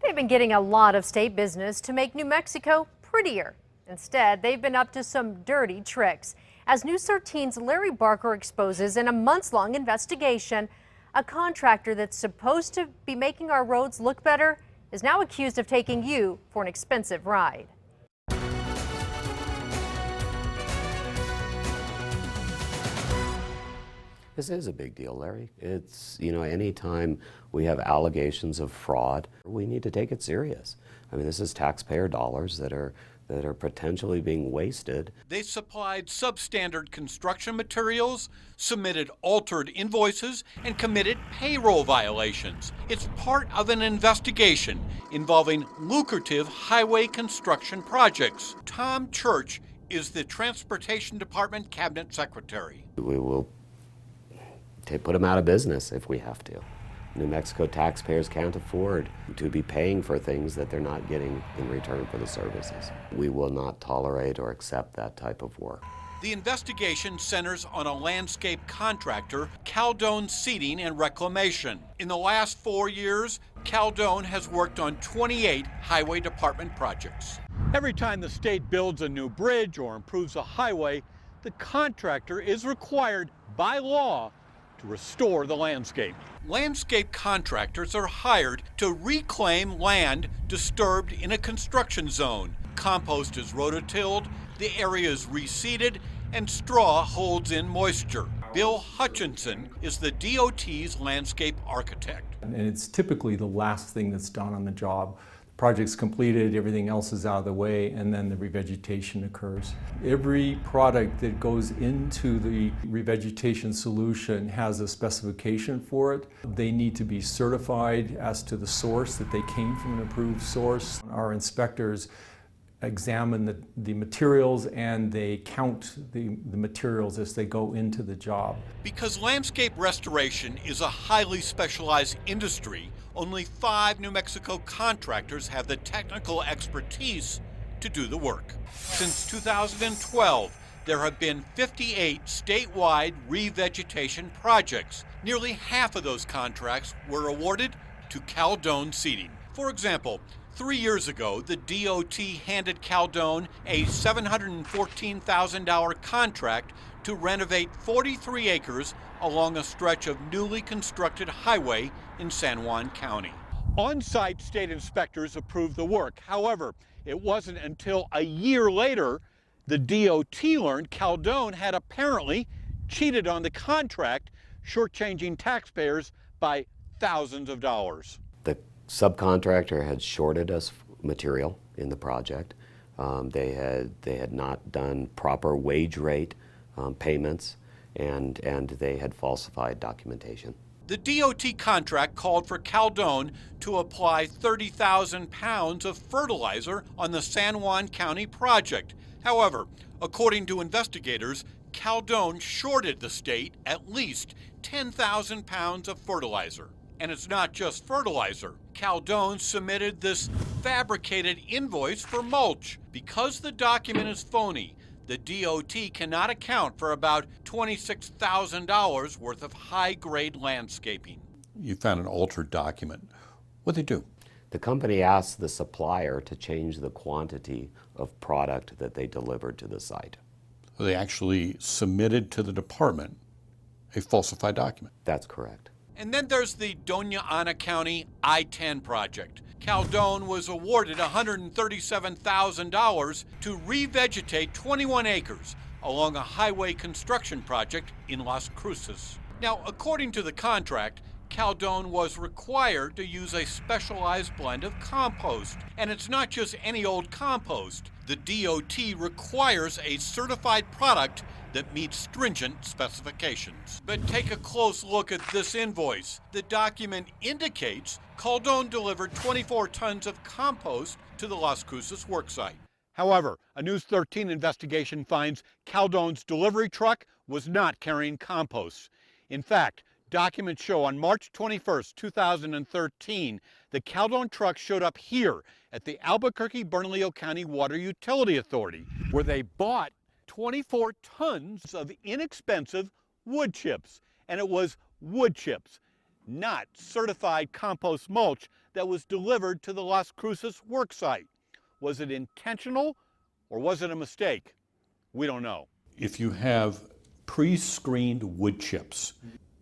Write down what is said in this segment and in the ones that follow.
They've been getting a lot of state business to make New Mexico prettier. Instead, they've been up to some dirty tricks. As News 13's Larry Barker exposes in a months-long investigation, a contractor that's supposed to be making our roads look better is now accused of taking you for an expensive ride. This is a big deal, Larry. It's, anytime we have allegations of fraud, we need to take it serious. I mean, this is taxpayer dollars that are potentially being wasted. They supplied substandard construction materials, submitted altered invoices, and committed payroll violations. It's part of an investigation involving lucrative highway construction projects. Tom Church is the Transportation Department Cabinet Secretary. We will put them out of business if we have to. New Mexico taxpayers can't afford to be paying for things that they're not getting in return for the services. We will not tolerate or accept that type of work. The investigation centers on a landscape contractor, Caldone Seeding and Reclamation. In the last 4 years, Caldone has worked on 28 highway department projects. Every time the state builds a new bridge or improves a highway, the contractor is required by law to restore the landscape. Landscape contractors are hired to reclaim land disturbed in a construction zone. Compost is rototilled, the area is reseeded, and straw holds in moisture. Bill Hutchinson is the DOT's landscape architect. And it's typically the last thing that's done on the job. The project's completed, everything else is out of the way, and then the revegetation occurs. Every product that goes into the revegetation solution has a specification for it. They need to be certified as to the source, that they came from an approved source. Our inspectors examine the materials and they count the materials as they go into the job. Because landscape restoration is a highly specialized industry, only 5 New Mexico contractors have the technical expertise to do the work. Since 2012, there have been 58 statewide revegetation projects. Nearly half of those contracts were awarded to Caldone Seeding. For example, 3 years ago, the DOT handed Caldone a $714,000 contract to renovate 43 acres along a stretch of newly constructed highway in San Juan County. On-site state inspectors approved the work. However, it wasn't until a year later the DOT learned Caldone had apparently cheated on the contract, shortchanging taxpayers by thousands of dollars. The subcontractor had shorted us material in the project. They had not done proper wage rate payments, and they had falsified documentation. The DOT contract called for Caldone to apply 30,000 pounds of fertilizer on the San Juan County project. However, according to investigators, Caldone shorted the state at least 10,000 pounds of fertilizer. And it's not just fertilizer. Caldone submitted this fabricated invoice for mulch. Because the document is phony, the DOT cannot account for about $26,000 worth of high-grade landscaping. You found an altered document. What'd they do? The company asked the supplier to change the quantity of product that they delivered to the site. So they actually submitted to the department a falsified document. That's correct. And then there's the Dona Ana County I-10 project. Caldone was awarded $137,000 to revegetate 21 acres along a highway construction project in Las Cruces. Now, according to the contract, Caldone was required to use a specialized blend of compost. And it's not just any old compost. The DOT requires a certified product that meets stringent specifications. But take a close look at this invoice. The document indicates Caldone delivered 24 tons of compost to the Las Cruces worksite. However, a News 13 investigation finds Caldone's delivery truck was not carrying compost. In fact, documents show on March 21st, 2013, the Caldone truck showed up here at the Albuquerque-Bernalillo County Water Utility Authority, where they bought 24 tons of inexpensive wood chips. And it was wood chips, not certified compost mulch that was delivered to the Las Cruces work site. Was it intentional or was it a mistake? We don't know. If you have pre-screened wood chips,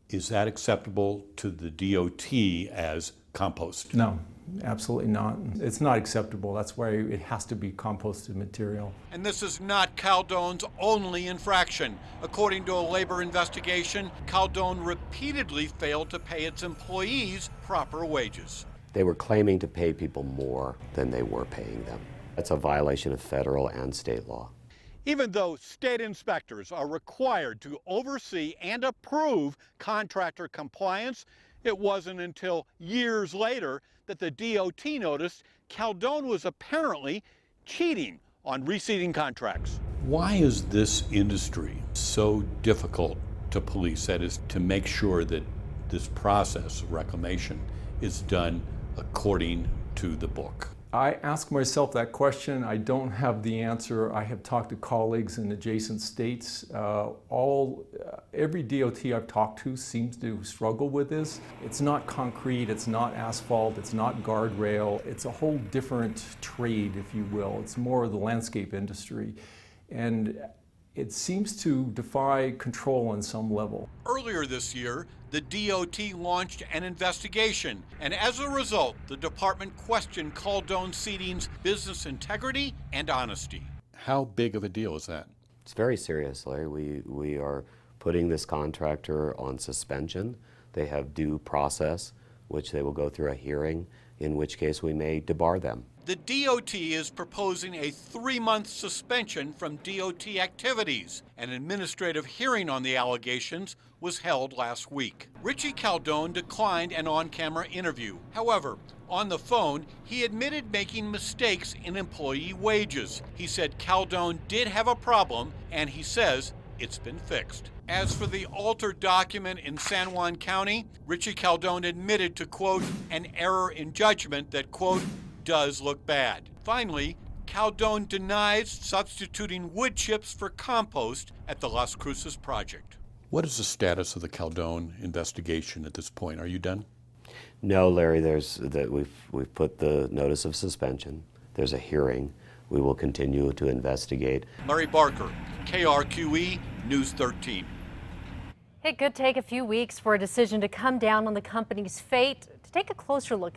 is that acceptable to the DOT as compost? No, absolutely not. It's not acceptable. That's why it has to be composted material. And this is not Caldone's only infraction. According to a labor investigation, Caldone repeatedly failed to pay its employees proper wages. They were claiming to pay people more than they were paying them. That's a violation of federal and state law. Even though state inspectors are required to oversee and approve contractor compliance, it wasn't until years later that the DOT noticed Caldone was apparently cheating on reseeding contracts. Why is this industry so difficult to police? That is, to make sure that this process of reclamation is done according to the book. I ask myself that question. I don't have the answer. I have talked to colleagues in adjacent states. Every DOT I've talked to seems to struggle with this. It's not concrete, it's not asphalt, it's not guardrail. It's a whole different trade, if you will. It's more of the landscape industry. And it seems to defy control on some level. Earlier this year, the DOT launched an investigation, and as a result, the department questioned Caldone Seeding's business integrity and honesty. How big of a deal is that? It's very serious, Larry. We are putting this contractor on suspension. They have due process, which they will go through a hearing, in which case we may debar them. The DOT is proposing a 3-month suspension from DOT activities. An administrative hearing on the allegations was held last week. Richie Caldone declined an on-camera interview. However, on the phone, he admitted making mistakes in employee wages. He said Caldone did have a problem, and he says it's been fixed. As for the altered document in San Juan County, Richie Caldone admitted to, quote, an error in judgment that, quote, does look bad. Finally, Caldone denies substituting wood chips for compost at the Las Cruces project. What is the status of the Caldone investigation at this point? Are you done? No, Larry, we've put the notice of suspension. There's a hearing. We will continue to investigate. Larry Barker, KRQE, News 13. It could take a few weeks for a decision to come down on the company's fate. To take a closer look at